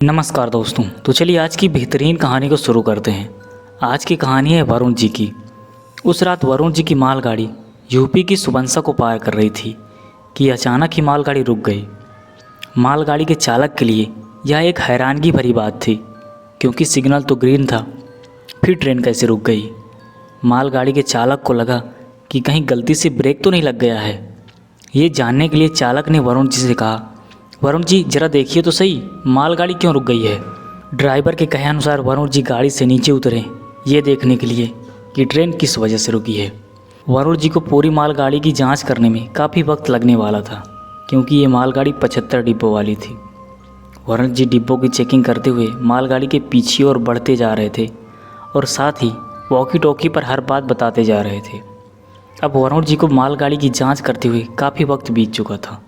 नमस्कार दोस्तों, तो चलिए आज की बेहतरीन कहानी को शुरू करते हैं। आज की कहानी है वरुण जी की। उस रात वरुण जी की मालगाड़ी यूपी की सुबनसा को पार कर रही थी कि अचानक ही मालगाड़ी रुक गई। मालगाड़ी के चालक के लिए यह एक हैरानगी भरी बात थी, क्योंकि सिग्नल तो ग्रीन था, फिर ट्रेन कैसे रुक गई। मालगाड़ी के चालक को लगा कि कहीं गलती से ब्रेक तो नहीं लग गया है। ये जानने के लिए चालक ने वरुण जी से कहा, वरुण जी ज़रा देखिए तो सही, मालगाड़ी क्यों रुक गई है। ड्राइवर के कहे अनुसार वरुण जी गाड़ी से नीचे उतरे, ये देखने के लिए कि ट्रेन किस वजह से रुकी है। वरुण जी को पूरी मालगाड़ी की जांच करने में काफ़ी वक्त लगने वाला था, क्योंकि ये मालगाड़ी 75 डिब्बों वाली थी। वरुण जी डिब्बों की चेकिंग करते हुए मालगाड़ी के पीछे और बढ़ते जा रहे थे और साथ ही वॉकी टॉकी पर हर बात बताते जा रहे थे। अब वरुण जी को मालगाड़ी की जाँच करते हुए काफ़ी वक्त बीत चुका था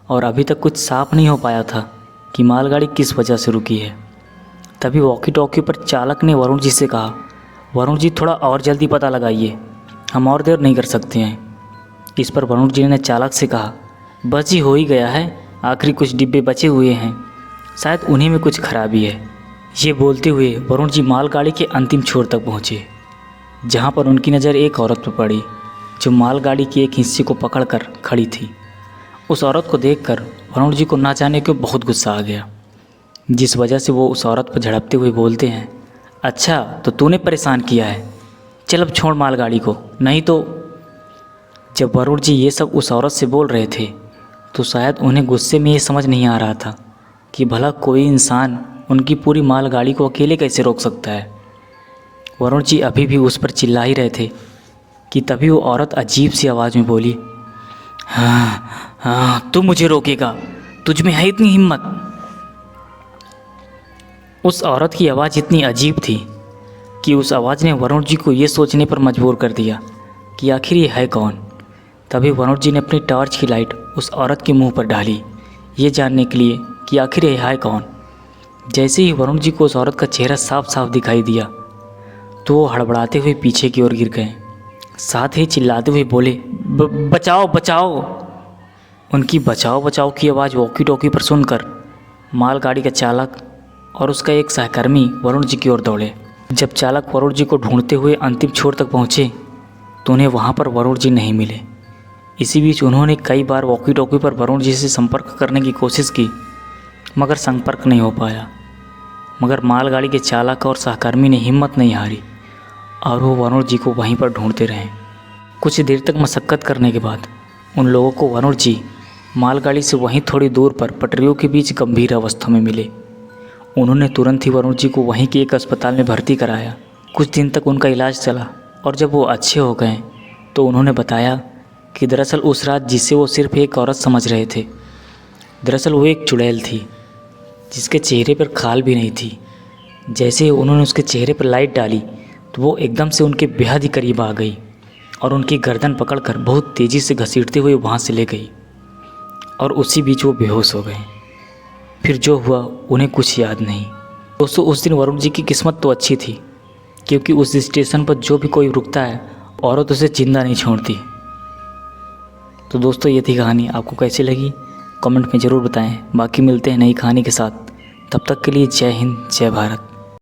और अभी तक कुछ साफ नहीं हो पाया था कि मालगाड़ी किस वजह से रुकी है। तभी वॉकी टॉकी पर चालक ने वरुण जी से कहा, वरुण जी थोड़ा और जल्दी पता लगाइए, हम और देर नहीं कर सकते हैं। इस पर वरुण जी ने चालक से कहा, बस ही हो ही गया है, आखिरी कुछ डिब्बे बचे हुए हैं, शायद उन्हीं में कुछ खराबी है। ये बोलते हुए वरुण जी मालगाड़ी के अंतिम छोर तक पहुँचे, जहाँ पर उनकी नज़र एक औरत पर पड़ी जो मालगाड़ी के एक हिस्से को पकड़कर खड़ी थी। उस औरत को देखकर वरुण जी को ना जाने क्यों बहुत गुस्सा आ गया, जिस वजह से वो उस औरत पर झड़पते हुए बोलते हैं, अच्छा तो तूने परेशान किया है, चल अब छोड़ मालगाड़ी को, नहीं तो। जब वरुण जी ये सब उस औरत से बोल रहे थे तो शायद उन्हें गुस्से में ये समझ नहीं आ रहा था कि भला कोई इंसान उनकी पूरी मालगाड़ी को अकेले कैसे रोक सकता है। वरुण जी अभी भी उस पर चिल्ला ही रहे थे कि तभी वो औरत अजीब सी आवाज़ में बोली, हाँ तू मुझे रोकेगा, तुझ में है इतनी हिम्मत। उस औरत की आवाज़ इतनी अजीब थी कि उस आवाज़ ने वरुण जी को ये सोचने पर मजबूर कर दिया कि आखिर ये है कौन। तभी वरुण जी ने अपनी टॉर्च की लाइट उस औरत के मुंह पर डाली, ये जानने के लिए कि आखिर ये है कौन। जैसे ही वरुण जी को उस औरत का चेहरा साफ साफ दिखाई दिया तो वो हड़बड़ाते हुए पीछे की ओर गिर गए, साथ ही चिल्लाते हुए बोले, बचाओ बचाओ। उनकी बचाओ बचाओ की आवाज़ वॉकी टॉकी पर सुनकर मालगाड़ी का चालक और उसका एक सहकर्मी वरुण जी की ओर दौड़े। जब चालक वरुण जी को ढूंढते हुए अंतिम छोर तक पहुँचे तो उन्हें वहाँ पर वरुण जी नहीं मिले। इसी बीच उन्होंने कई बार वॉकी टॉकी पर वरुण जी से संपर्क करने की कोशिश की, मगर संपर्क नहीं हो पाया। मगर मालगाड़ी के चालक और सहकर्मी ने हिम्मत नहीं हारी और वो वरुण जी को वहीं पर ढूंढते रहे। कुछ देर तक मशक्क़त करने के बाद उन लोगों को वरुण जी मालगाड़ी से वहीं थोड़ी दूर पर पटरियों के बीच गंभीर अवस्था में मिले। उन्होंने तुरंत ही वरुण जी को वहीं के एक अस्पताल में भर्ती कराया। कुछ दिन तक उनका इलाज चला और जब वो अच्छे हो गए तो उन्होंने बताया कि दरअसल उस रात जिसे वो सिर्फ एक औरत समझ रहे थे, दरअसल वो एक चुड़ैल थी जिसके चेहरे पर खाल भी नहीं थी। जैसे ही उन्होंने उसके चेहरे पर लाइट डाली तो वो एकदम से उनके बेहद ही करीब आ गई और उनकी गर्दन पकड़कर बहुत तेज़ी से घसीटते हुए वहाँ से ले गई और उसी बीच वो बेहोश हो गए। फिर जो हुआ उन्हें कुछ याद नहीं। दोस्तों, उस दिन वरुण जी की किस्मत तो अच्छी थी, क्योंकि उस स्टेशन पर जो भी कोई रुकता है औरत उसे जिंदा नहीं छोड़ती। तो दोस्तों, ये थी कहानी। आपको कैसी लगी कमेंट में ज़रूर बताएं। बाकी मिलते हैं नई कहानी के साथ, तब तक के लिए जय हिंद जय भारत।